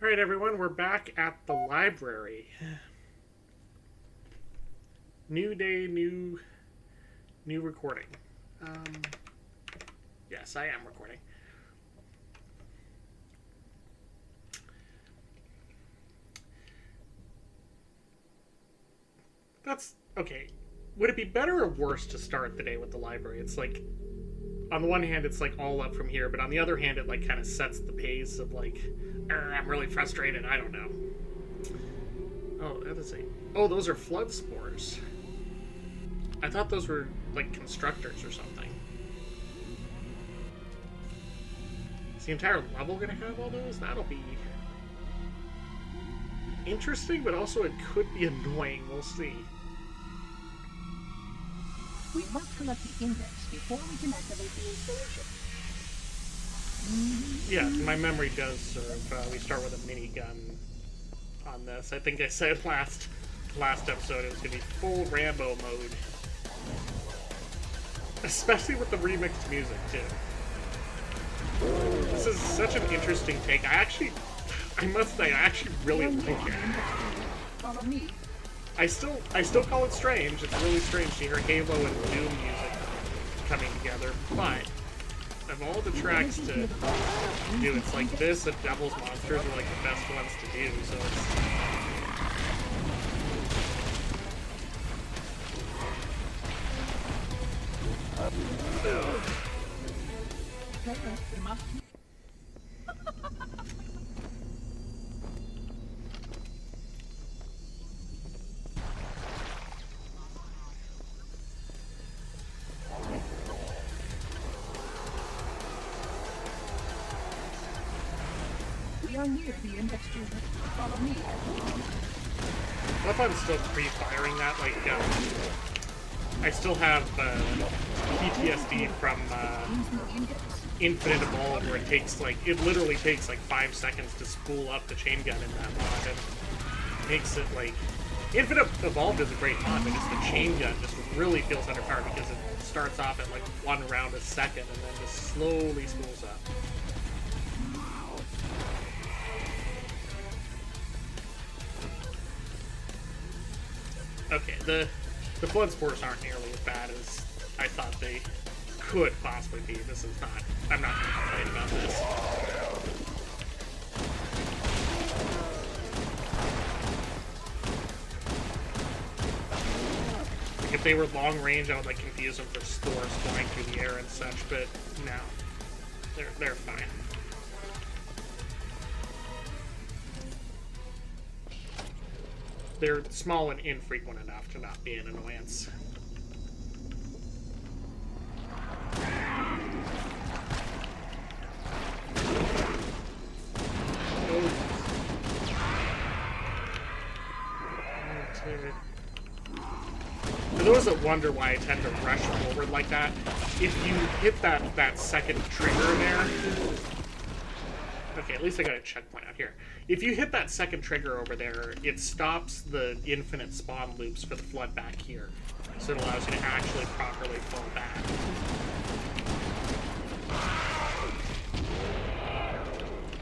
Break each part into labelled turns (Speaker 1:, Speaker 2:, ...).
Speaker 1: Alright, everyone, we're back at the library. New day, new recording. Um, yes, I am recording. That's okay. Would it be better or worse to start the day with the library? It's like, on the one hand, it's like all up from here, but on the other hand, it like kind of sets the pace of like, I'm really frustrated. I don't know. Oh, that is a. Oh, those are flood spores. I thought those were like constructors or something. Is the entire level gonna have all those? That'll be interesting, but also it could be annoying. We'll see.
Speaker 2: We must collect the index before we can activate the installation.
Speaker 1: Yeah, my memory does serve. We start with a minigun on this. I think I said last episode it was going to be full Rambo mode. Especially with the remixed music, too. This is such an interesting take. I must say, I actually really like it.
Speaker 2: Follow me.
Speaker 1: I still call it strange. It's really strange to hear Halo and Doom music coming together, but of all the tracks to do, it's like this and Devil's Monsters are like the best ones to do, so
Speaker 2: We are near the index unit. Follow me.
Speaker 1: what if I'm still pre-firing that? Like, I still have PTSD from Infinite Evolve, where it literally takes like 5 seconds to spool up the chain gun in that mod, and makes it like Infinite Evolve is a great mod, but just the chain gun just really feels underpowered because it starts off at like 1 round a second and then just slowly spools up. Okay, the flood spores aren't nearly as bad as I thought they could possibly be. This is not. I'm not going to complain about this. Like if they were long range, I would like confuse them for spores flying through the air and such. But no, they're fine. They're small and infrequent enough to not be an annoyance. For those that wonder why I tend to rush forward like that, if you hit that second trigger there... Okay, at least I got a checkpoint out here. If you hit that second trigger over there, it stops the infinite spawn loops for the flood back here. So it allows you to actually properly fall back.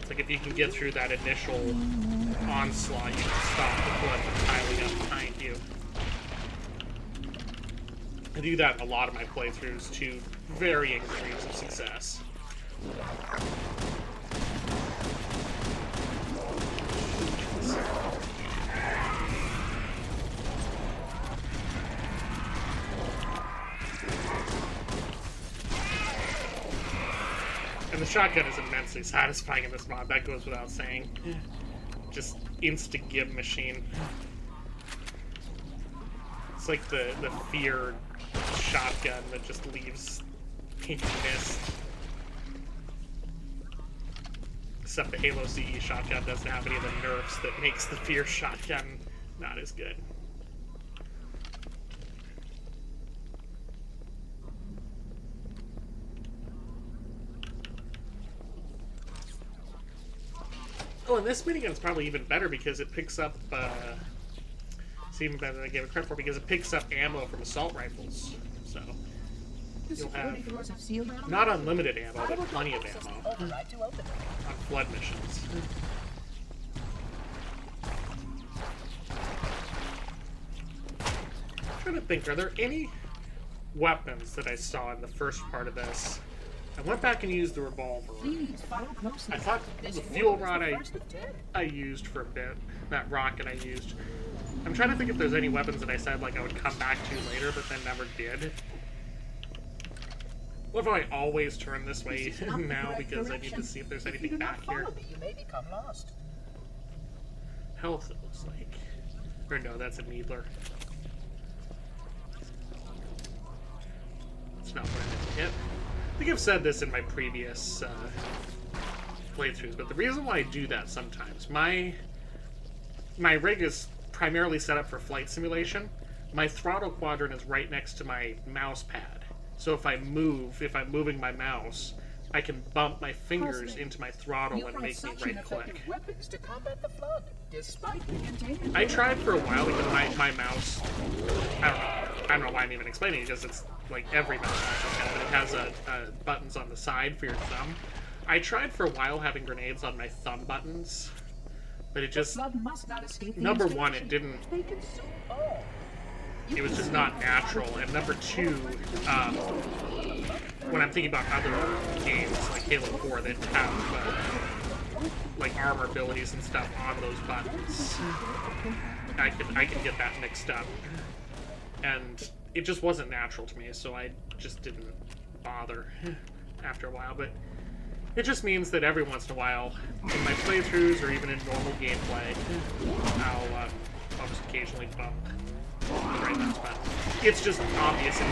Speaker 1: It's like if you can get through that initial onslaught, you can stop the flood from piling up behind you. I do that in a lot of my playthroughs to varying degrees of success. And the shotgun is immensely satisfying in this mod, that goes without saying. Just insta-gib machine. It's like the fear shotgun that just leaves pink mist. Except the Halo CE shotgun doesn't have any of the nerfs that makes the fear shotgun not as good. Oh, and this minigun's probably even better because it picks up, it's even better than I gave it credit for because it picks up ammo from assault rifles, so you'll have not unlimited ammo, but plenty of ammo on flood missions. trying to think, are there any weapons that I saw in the first part of this? I went back and used the revolver. I thought the fuel rod I used for a bit. That rocket I used. I'm trying to think if there's any weapons that I said like I would come back to later, but then never did. What if I always turn this way now because I need to see if there's anything back here?
Speaker 3: You may become lost.
Speaker 1: Health, it looks like. Or no, that's a needler. That's not what I meant to hit. I think I've said this in my previous playthroughs, but the reason why I do that sometimes, my rig is primarily set up for flight simulation. My throttle quadrant is right next to my mouse pad. So if I'm moving my mouse, I can bump my fingers into my throttle and make me right click.
Speaker 3: Weapons to combat the flood, despite the
Speaker 1: I tried for a while because my mouse, I don't know why I'm even explaining it, because it's like every mouse has, but it has buttons on the side for your thumb. I tried for a while having grenades on my thumb buttons, but it just, number one, it didn't, it was just not natural, and number two, when I'm thinking about other games like Halo 4 that have like armor abilities and stuff on those buttons, I can get that mixed up, and it just wasn't natural to me, so I just didn't bother after a while. But it just means that every once in a while, in my playthroughs or even in normal gameplay, I'll just occasionally bump the right mouse button. It's just obvious in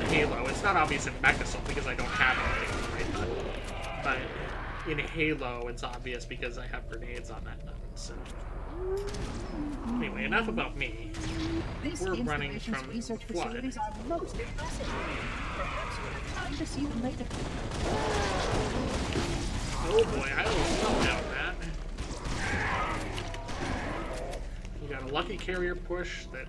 Speaker 1: Halo. It's not obvious in Mechasol because I don't have anything on the right button. But in Halo, it's obvious because I have grenades on that button. So anyway, enough about me. We're running from flood. Oh boy, I almost fell down that. You got a lucky carrier push that.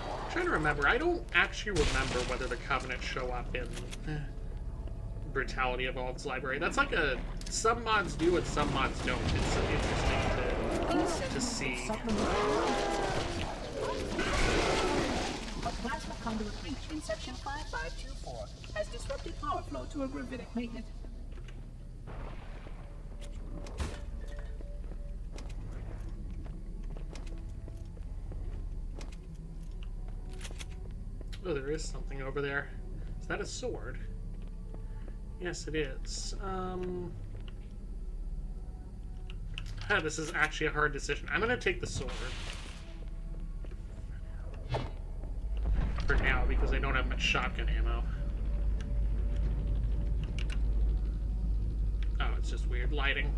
Speaker 1: I'm trying to remember. I don't actually remember whether the Covenant show up in Brutality Evolved's library. That's like a, some mods do and some mods don't. It's interesting to see.
Speaker 2: A plasma conduit breach in section 5524 has disrupted power flow to a gravitic magnet.
Speaker 1: Oh, there is something over there. Is that a sword? Yes, it is. This is actually a hard decision. I'm gonna take the sword. For now, because I don't have much shotgun ammo. Oh, it's just weird lighting.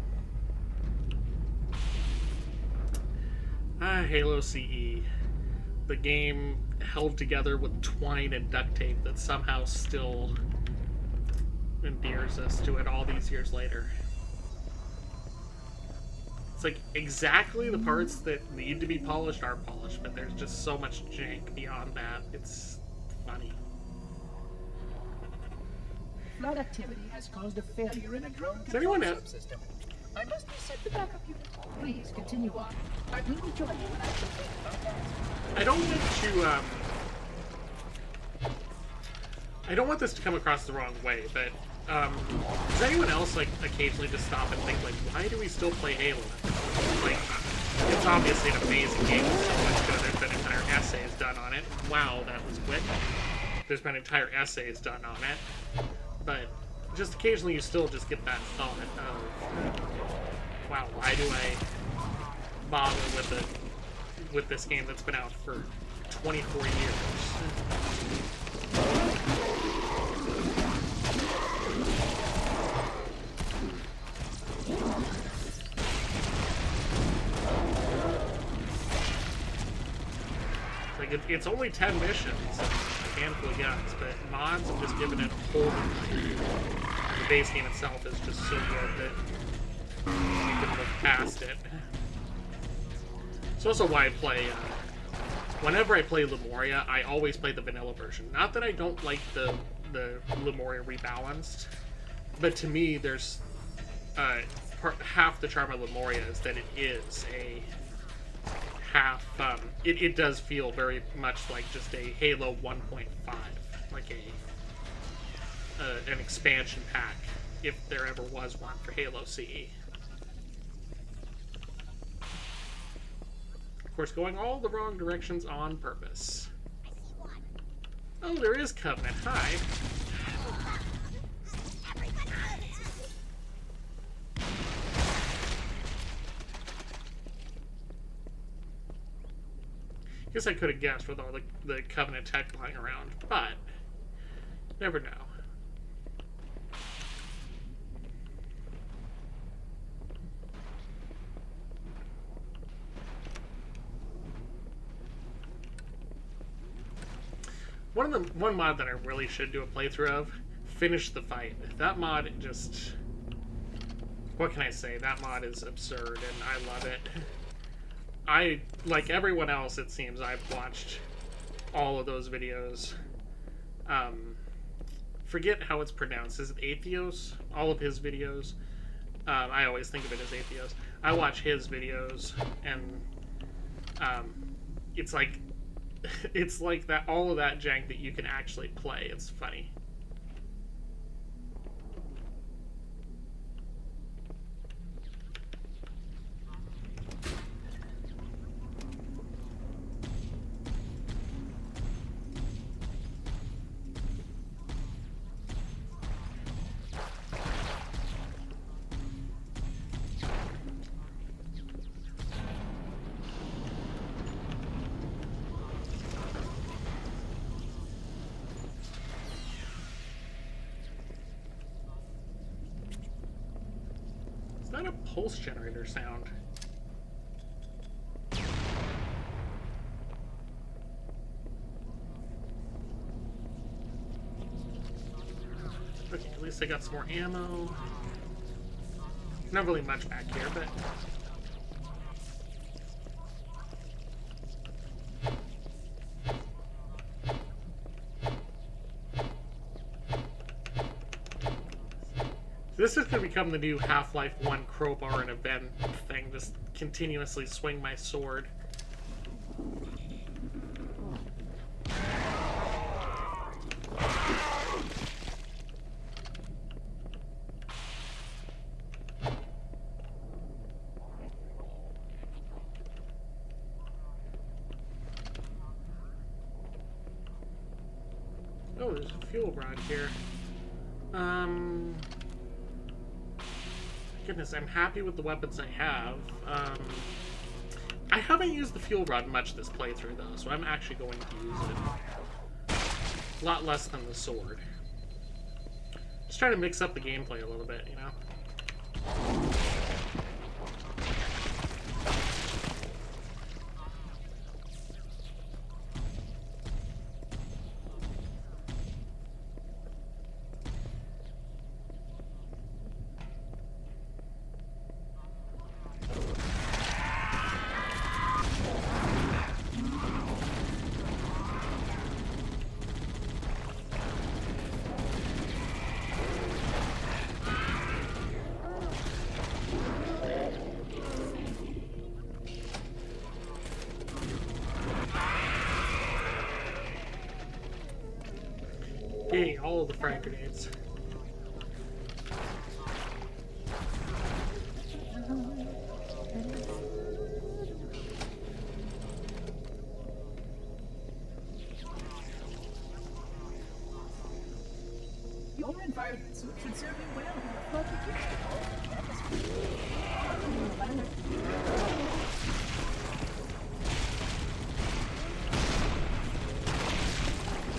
Speaker 1: Halo CE. The game held together with twine and duct tape that somehow still endears us to it all these years later. It's like exactly the parts that need to be polished are polished, but there's just so much jank beyond that. It's funny.
Speaker 2: Flood activity has caused a failure in a drone
Speaker 1: control
Speaker 2: subsystem. I must reset the backup unit. Please continue on. I will join you when I complete contact.
Speaker 1: I don't want this to come across the wrong way, but does anyone else like occasionally just stop and think like, why do we still play Halo? Like, it's obviously an amazing game. It's so much good. There's been entire essays done on it. Wow, that was quick. There's been entire essays done on it, but just occasionally you still just get that thought of, wow, why do I bother with this game that's been out for 24 years? Like, it's only 10 missions and a handful of guns, but mods have just given it a whole new life. The base game itself is just so good that you can look past it. It's also why I play, whenever I play Lemuria, I always play the vanilla version. Not that I don't like the Lemuria rebalanced, but to me, there's half the charm of Lemuria is that it is a half. It does feel very much like just a Halo 1.5, like an expansion pack, if there ever was one for Halo CE. Of course, going all the wrong directions on purpose. Oh, there is Covenant. Hi. Guess I could have guessed with all the Covenant tech lying around, but never know. One mod that I really should do a playthrough of, Finish the Fight. That mod just, what can I say? That mod is absurd, and I love it. I, like everyone else, it seems, I've watched all of those videos. Forget how it's pronounced. Is it Atheos? All of his videos. I always think of it as Atheos. I watch his videos, and it's like that. All of that jank that you can actually play. It's funny. Is that a pulse generator sound? Okay, at least I got some more ammo. Not really much back here, but... This is going to become the new Half-Life 1 crowbar and event thing. Just continuously swing my sword. Oh, there's a fuel rod here. Goodness, I'm happy with the weapons I have. I haven't used the fuel rod much this playthrough, though, so I'm actually going to use it. A lot less than the sword. Just trying to mix up the gameplay a little bit, you know? Yay, all of the frag grenades.
Speaker 2: Your environment should serve you well. But you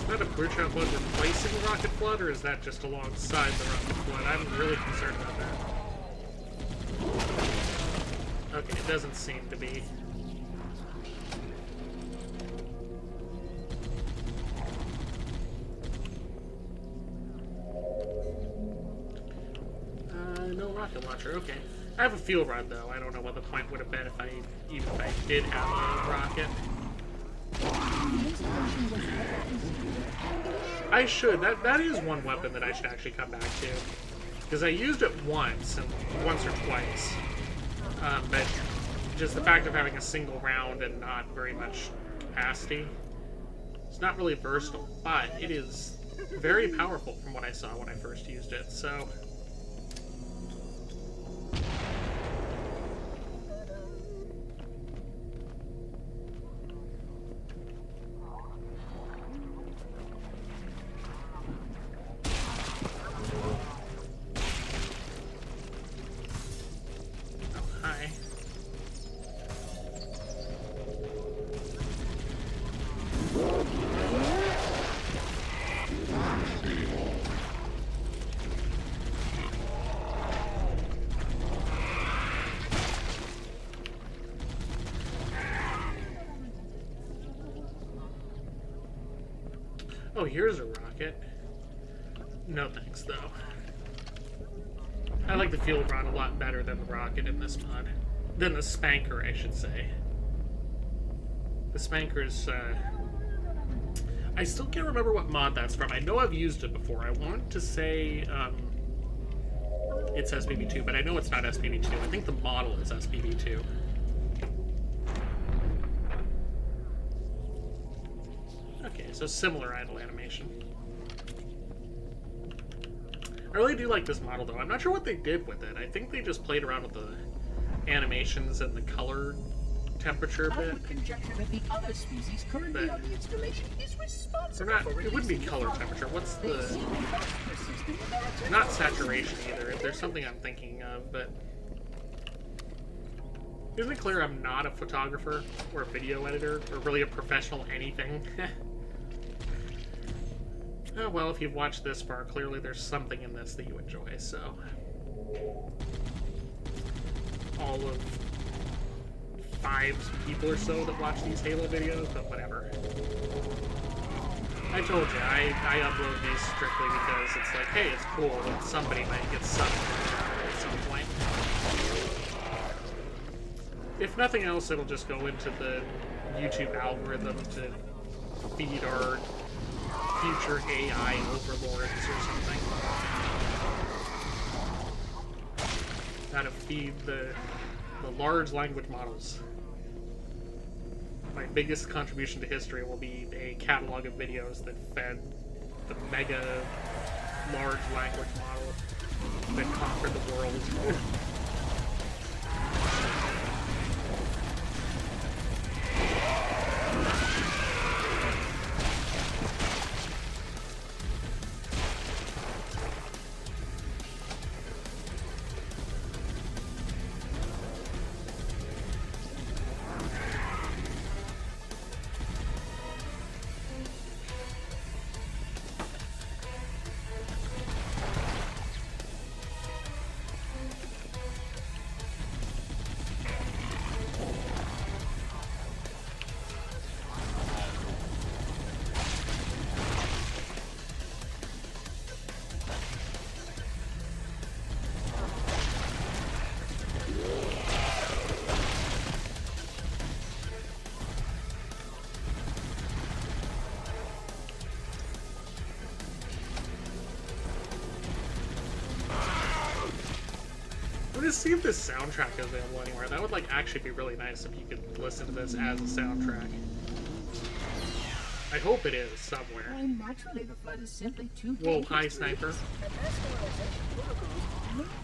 Speaker 1: Is that a Brutality flood replacing Rocket Flood, or is that just alongside the Rocket Flood? I'm really concerned about that. Okay, it doesn't seem to be. No rocket launcher, okay. I have a fuel rod, though. I don't know what the point would have been if I did have a rocket. I should. That is one weapon that I should actually come back to. Because I used it once or twice. But just the fact of having a single round and not very much capacity. It's not really versatile, but it is very powerful from what I saw when I first used it, so... Oh, here's a rocket. No thanks, though. I like the field rod a lot better than the rocket in this mod. Than the spanker, I should say. The spanker's, I still can't remember what mod that's from. I know I've used it before. I want to say, it's SPB2, but I know it's not SPB2. I think the model is SPB2. Okay, so similar idle animation. I really do like this model, though. I'm not sure what they did with it. I think they just played around with the animations and the color temperature a
Speaker 2: I
Speaker 1: bit.
Speaker 2: would conjecture that the other species currently on the installation is responsible
Speaker 1: Not,
Speaker 2: for
Speaker 1: it wouldn't be
Speaker 2: releasing
Speaker 1: color
Speaker 2: the
Speaker 1: temperature. What's
Speaker 2: They
Speaker 1: the...
Speaker 2: seem most persistent with their attention.
Speaker 1: Not saturation either, if there's something I'm thinking of, but... Isn't it clear I'm not a photographer or a video editor or really a professional anything? Oh, well, if you've watched this far, clearly there's something in this that you enjoy, so... All of 5 people or so that watch these Halo videos, but whatever. I told you, I upload these strictly because it's like, hey, it's cool, and somebody might get something at some point. If nothing else, it'll just go into the YouTube algorithm to feed our future AI overlords or something. Gotta feed the large language models. My biggest contribution to history will be a catalog of videos that fed the mega large language model that conquered the world. See if this soundtrack is available anywhere. That would like actually be really nice if you could listen to this as a soundtrack. I hope it is somewhere.
Speaker 2: Well, naturally, the flood is simply too
Speaker 1: Whoa,
Speaker 2: dangerous
Speaker 1: hi
Speaker 2: to
Speaker 1: sniper.
Speaker 2: resist.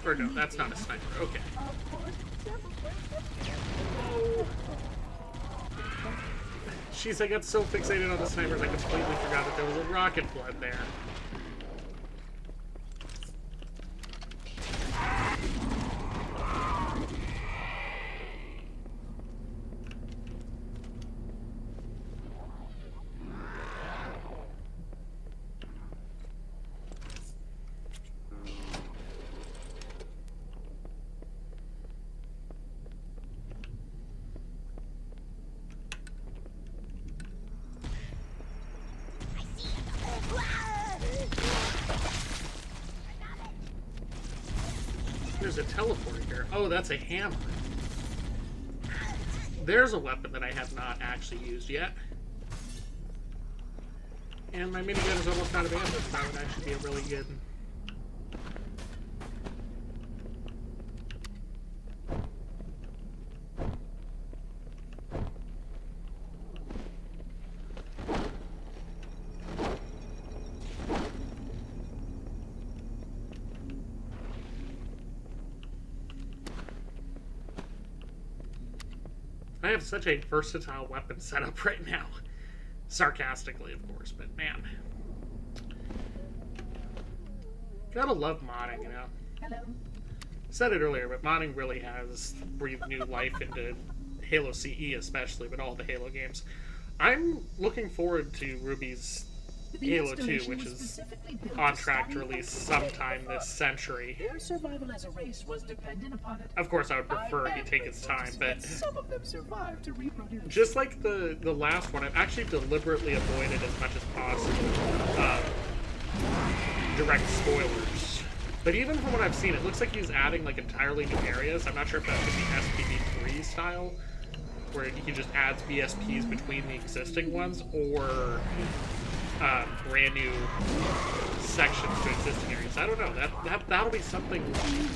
Speaker 1: Or no, that's not a sniper. Okay. Jeez, I got so fixated on the snipers I completely forgot that there was a rocket flood there. There's a teleport here. Oh, that's a hammer. There's a weapon that I have not actually used yet. And my minigun is almost out of ammo, so that would actually be a really good... I have such a versatile weapon setup right now. Sarcastically, of course, but man. Gotta love modding, you know?
Speaker 2: Hello.
Speaker 1: Said it earlier, but modding really has breathed new life into Halo CE especially, but all the Halo games. I'm looking forward to Ruby's Halo 2, which is on track to release sometime this century.
Speaker 2: Their survival as a race was dependent upon it.
Speaker 1: Of course, I would prefer he take his time, but
Speaker 2: Some of them survived to reproduce.
Speaker 1: just like the last one, I've actually deliberately avoided as much as possible direct spoilers. But even from what I've seen, it looks like he's adding like entirely new areas. I'm not sure if that could be SPV3 style, where he just adds BSPs between the existing ones, or brand new sections to existing areas. I don't know. That'll be something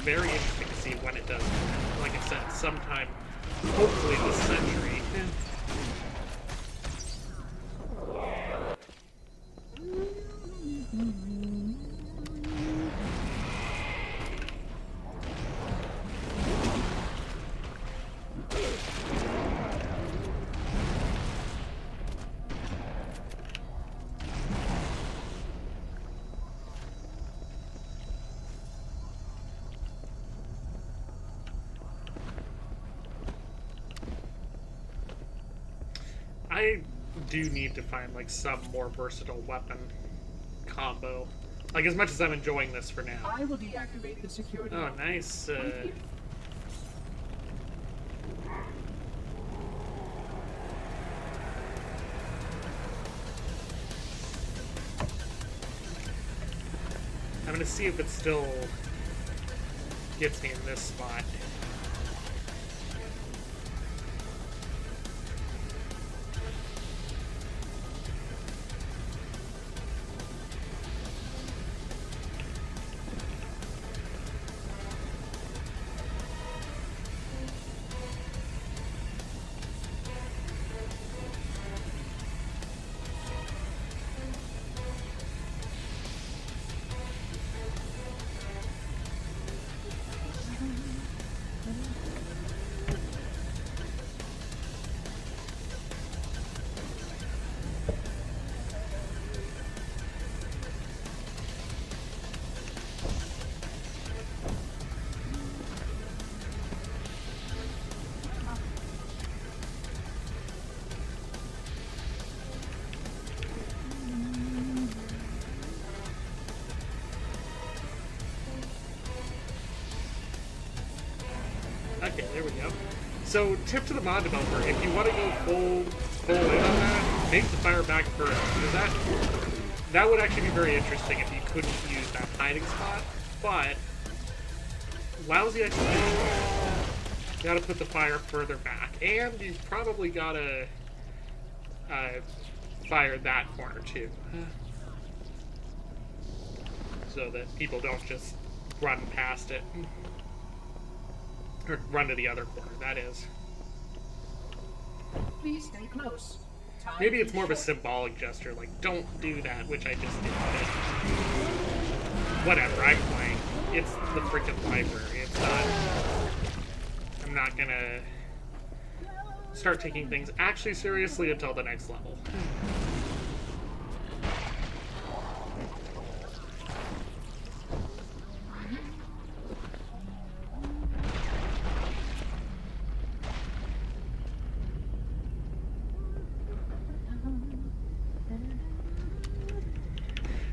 Speaker 1: very interesting to see when it does. Like I said, sometime, hopefully this century. I do need to find like some more versatile weapon combo. Like as much as I'm enjoying this for now.
Speaker 2: I will deactivate the security.
Speaker 1: Oh, nice. I'm gonna see if it still gets me in this spot. Okay, there we go. So, tip to the mod developer, if you want to go full in on that, make the fire back first, because that would actually be very interesting if you couldn't use that hiding spot, but lousy execution, you gotta put the fire further back, and you've probably gotta fire that corner too, so that people don't just run past it. Or run to the other corner, that is.
Speaker 2: Please stay close.
Speaker 1: Maybe it's more of a symbolic gesture, like, don't do that, which I just did. But whatever, I'm playing. It's the freaking library. It's not... I'm not gonna start taking things actually seriously until the next level.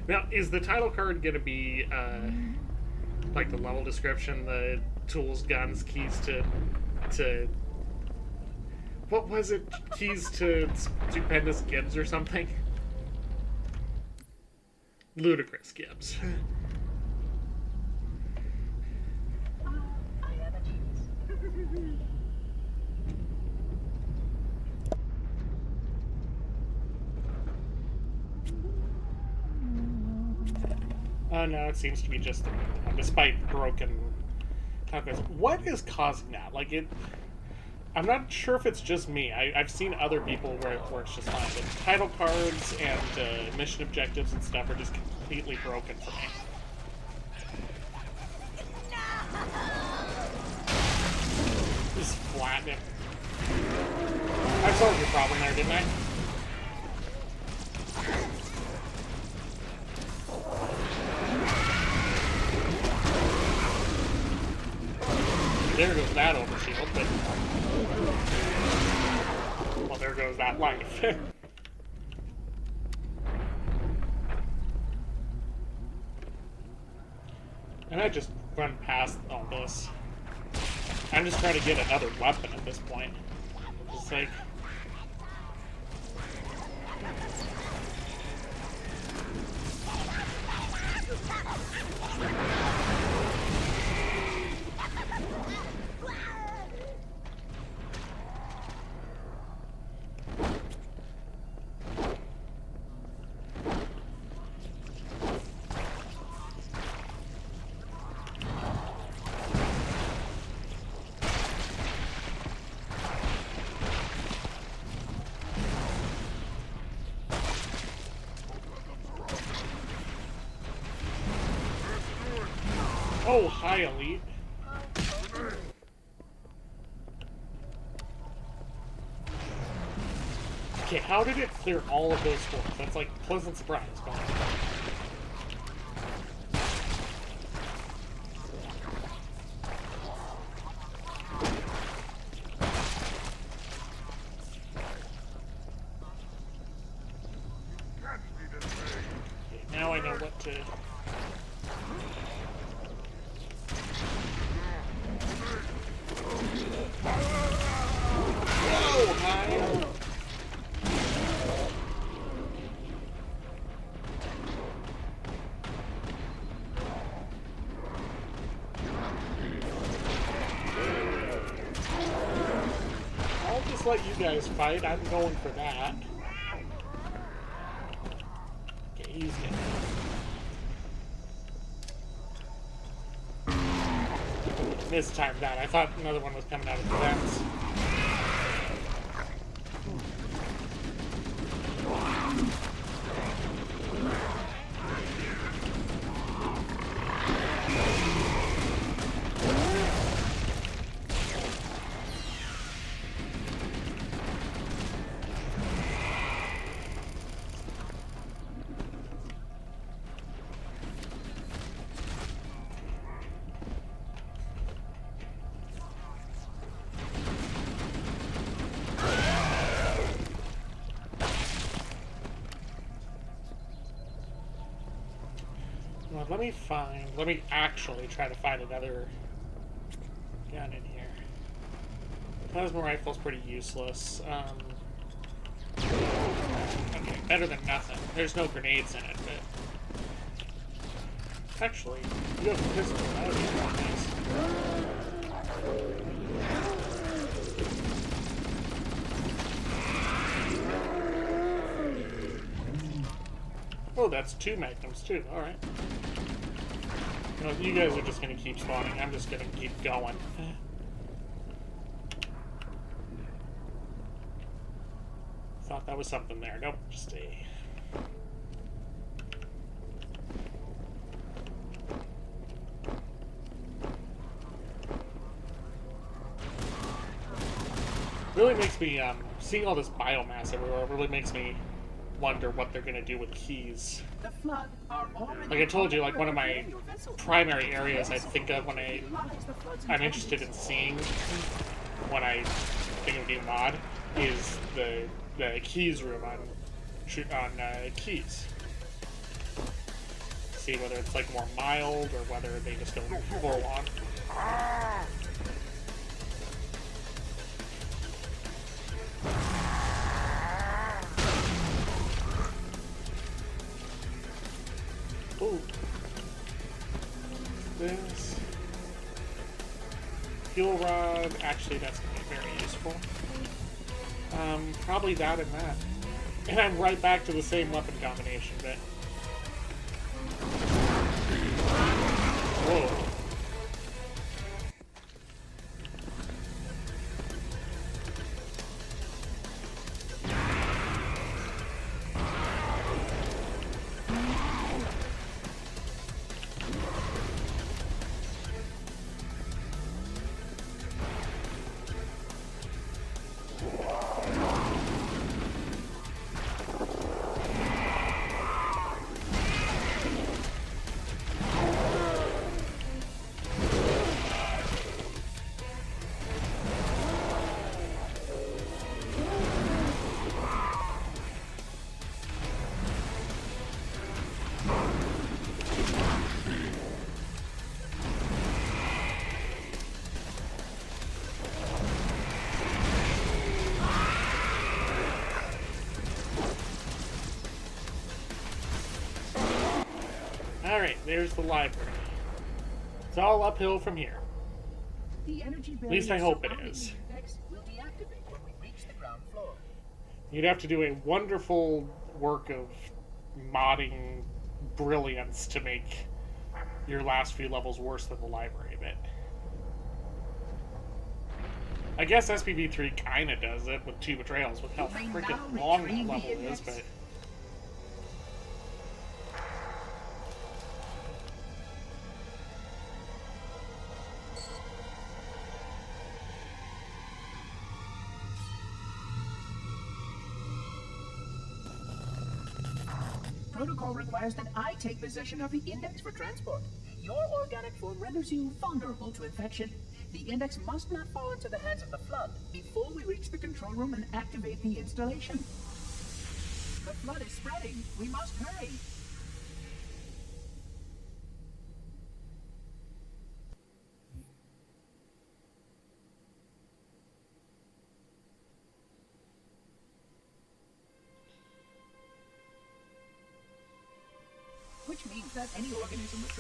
Speaker 1: Now, is the title card going to be, like, the level description, the tools, guns, keys to... What was it? Keys to Stupendous Gibbs or something? Ludicrous Gibbs.
Speaker 2: I have a chance.
Speaker 1: Oh no, it seems to be just despite broken calculus. What is causing that? Like it, I'm not sure if it's just me. I've seen other people where it works just fine, but title cards and mission objectives and stuff are just completely broken for me. Just flatten it. solved your problem there, didn't I? There goes that overshield, but... well, there goes that life. And I just run past all this. I'm just trying to get another weapon at this point. It's like... oh, hi, Elite. Okay, how did it clear all of those floors? That's like a pleasant surprise. Okay, now I know what to... Whoa, hi! I'll just let you guys fight. I'm going for that. Okay, he's getting mistimed that. I thought another one was coming out of the vents. Well, let me actually try to find another gun in here. Plasma rifle's pretty useless. Okay, better than nothing. There's no grenades in it, but... actually, you have a pistol. That would be nice. Oh, that's 2 magnums, too. Alright. You know, you guys are just gonna keep spawning. I'm just gonna keep going. Thought that was something there. Nope, just a... really makes me, seeing all this biomass everywhere really makes me wonder what they're gonna do with keys. Like I told you, like one of my primary areas I think of when I'm interested in seeing when I think of a new mod is the keys room on keys. See whether it's like more mild or whether they just go full on. Ooh. This. Fuel rod. Actually, that's going to be very useful. Probably that and that. And I'm right back to the same weapon combination, but... whoa. there's the library. It's all uphill from here.
Speaker 2: The energy
Speaker 1: At least I hope it
Speaker 2: surrounding
Speaker 1: is.
Speaker 2: the index will deactivate
Speaker 3: When we reach the ground floor.
Speaker 1: You'd have to do a wonderful work of modding brilliance to make your last few levels worse than the library bit. I guess SPV3 kinda does it with 2 betrayals with how
Speaker 2: You may now
Speaker 1: freaking long that
Speaker 2: retrieve the
Speaker 1: level is,
Speaker 2: index.
Speaker 1: but
Speaker 2: Protocol requires that I take possession of the index for transport. Your organic form renders you vulnerable to infection. The index must not fall into the hands of the Flood before we reach the control room and activate the installation. The Flood is spreading. We must hurry. Which means that any organism with